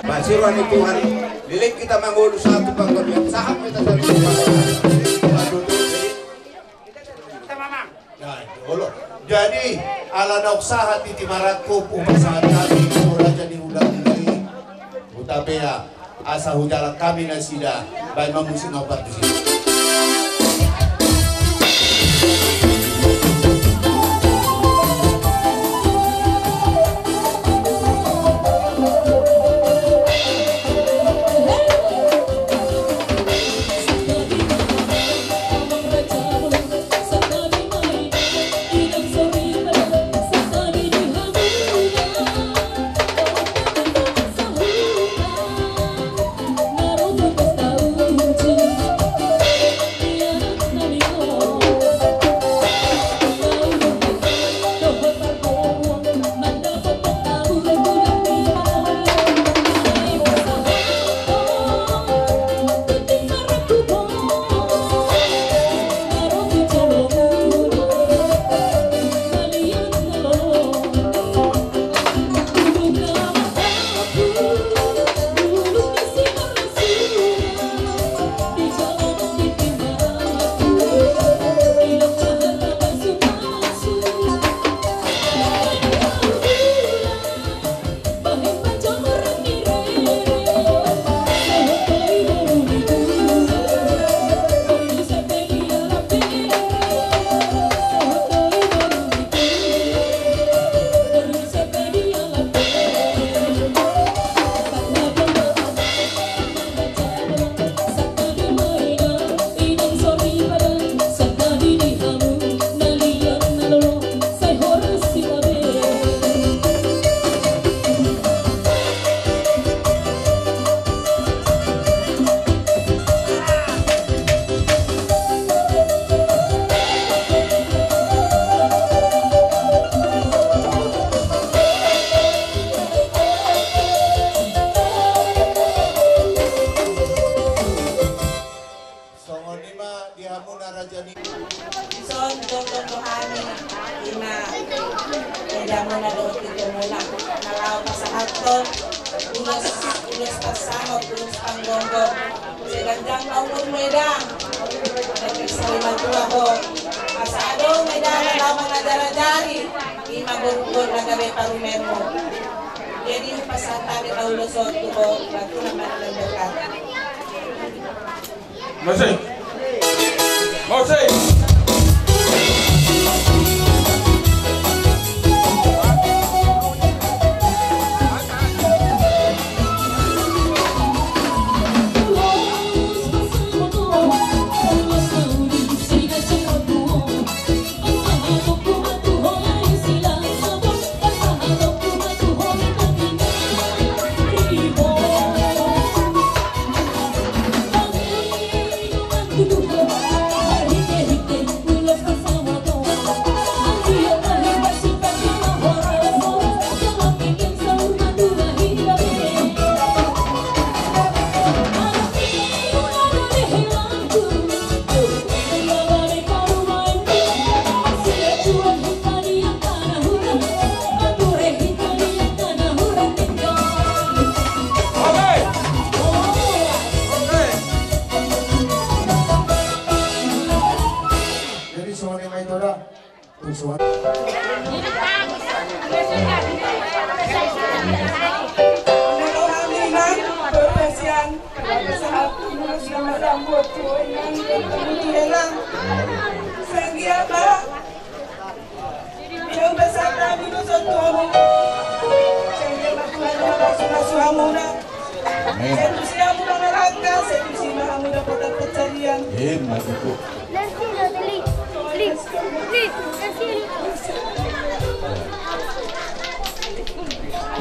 Basiruan itu hari lilik kita mengurus satu panggilan saham kita satu jadi ala nauksaha titi marakop upasahan kami raja di ulang ini utapea asa hujala kami nasida baik mamusin obat di sini.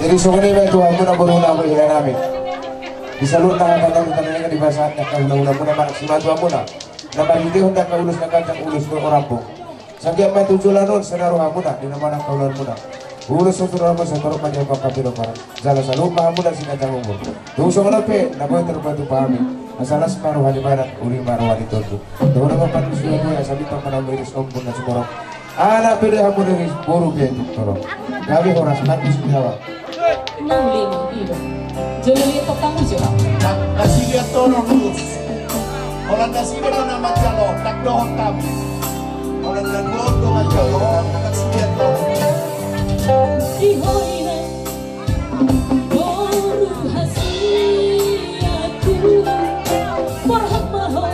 Jadi sebenarnya itu aku nak beruna berjalan namin. Bisa lu tangan tangan di bahasa nak ulah muna maksimal tu aku nak. Nampak itu hendak kau ulus nak kacang ulus ke orang pun. Sangkian main tujuan nun senaruh aku nak di mana kau lalu muna. Ulus untuk orang masa teruk macam kau kapiro para. Jalan selalu paham muna sih kacang umur. Tuh soalnya pe, nak boleh terbantu pahami. Masalah separuh hari barat, uri baru hari itu. Tuh orang makan sudah tu ya sabi paman ambil isom pun nak seborong. Anak pede aku dari boru pe tu tolong. Kami orang semangat sini awak. 65 kilo. Jolili petang ujo. Nasilia tono lulus. Orang nasilia tono nama jalo, tak dohon kami. Orang nanggung dengan jalo, nasilia tono. Ihoina, boru hasiaku, porhat maho,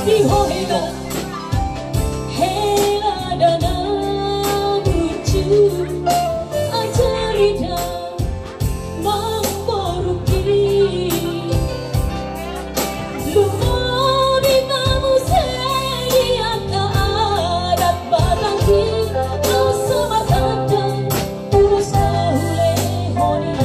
Ihoina, hela dana bucu, ajarida mamboruki, lumoni kamu sediaka adat batangki, asa matanda urus ahule honi.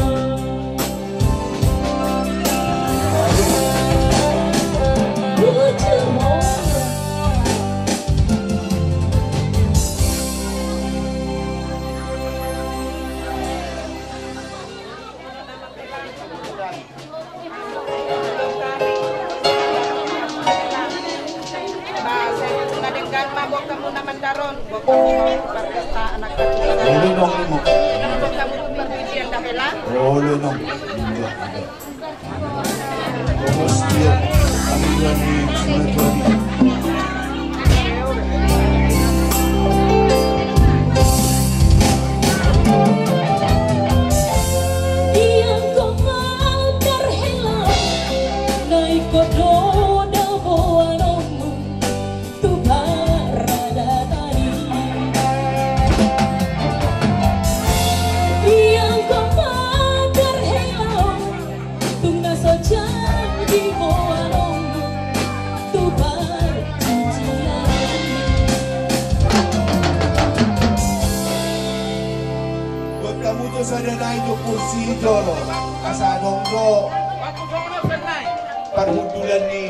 Mabok kamu naman daron, bok kamu berkata anak kecil. Lunong mo. Bok kamu berbiji yang dahilan. Oh, lunong. Tapos dia, ang ilan ni Sinatwari. Iyang kumaw terhela, naik kododa buwanongmu, tubarada tadi. Iyang kumaw terhela, tung nasa jadi buwanongmu, tubar cincian. Huwag ka mo to sa nanay do kursi jolo. Kasanong do. Aku kamu pernah. Parhudulan ni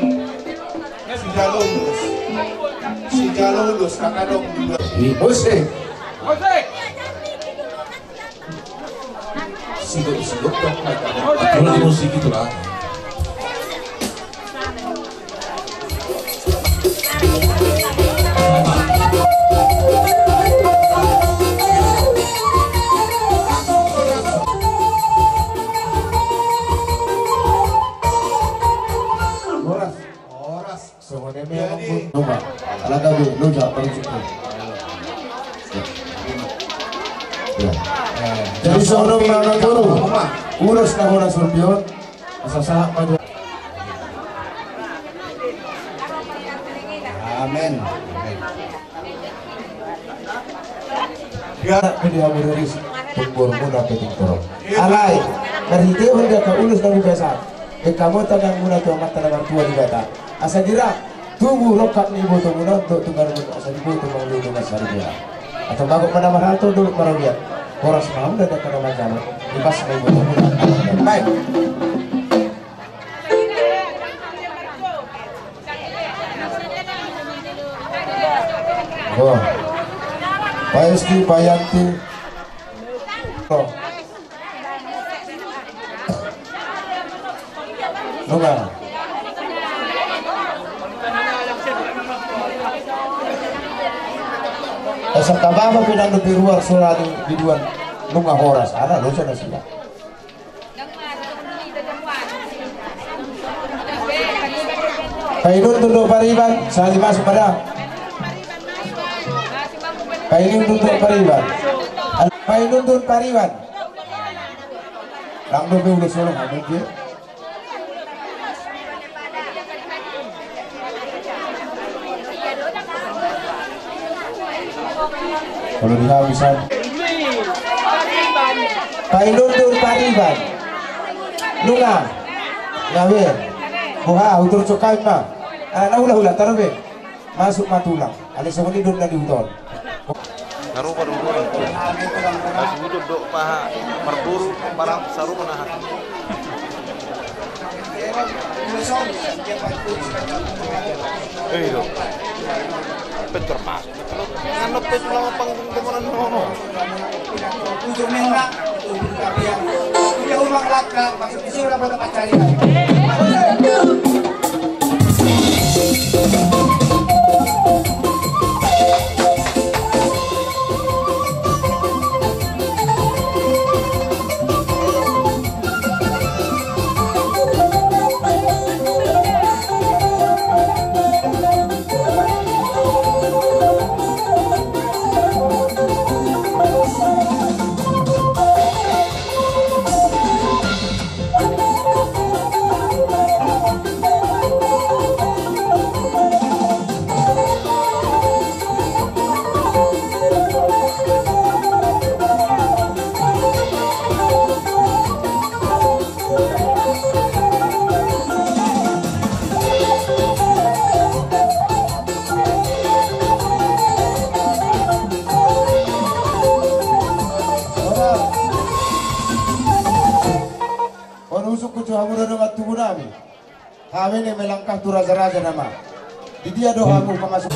si Jalolus. Si Jalolus, kakanong dula. Jose, Jose, Sigop-sigop dong. Jose. Ulang musik itu lah. Horas, Oras. semuanya memang rumah. Alaga be, loja percuma. Ya. Jadi seorang orang guru, urus kahora surpion, asal salah pada. Amen. Ya, dia beris tumbur muna peting torok. Alay, dari dia hendak ke ulus dan biasa. Kamu tangan muna tu amat tanah tua di kata. Asa dira, tunggu lokap ni ibu tu muna untuk tunggal muna. Asa ibu tu malu tu masar dia. Atau bagus mana mahal tu dulu para lihat. Horas mau dah kena macam ibas ni ibu tu muna. Baik. Oh. Paesti Payanti. Oh. Nunga. Sa kababa pinang biruar sura di biduan nunga horas ada lo sana sila. Painun tunduk pariban sali masuk pada. Painun tunduk pariban. Painun tunduk pariban. Lang dobe udah solo hamil dia. Kalau dihabisan Painundur pariban Lunga Ngawe Buha utur cokai ma Hula-hula taruh masuk matulang ada semuanya duduk di hutan Naruh pada rumah masih hidup dok paha merburu barang saru menahan dok pencor mas Nganap pa sila mga pangkumanan mo. Ujung merah itu tapi yang dia umang laka maksud isi udah pada pacari. Usuk kucu hamura dengan tubuh nami. Kami ini melangkah tu raja-raja nama. Di dia doamu masuk.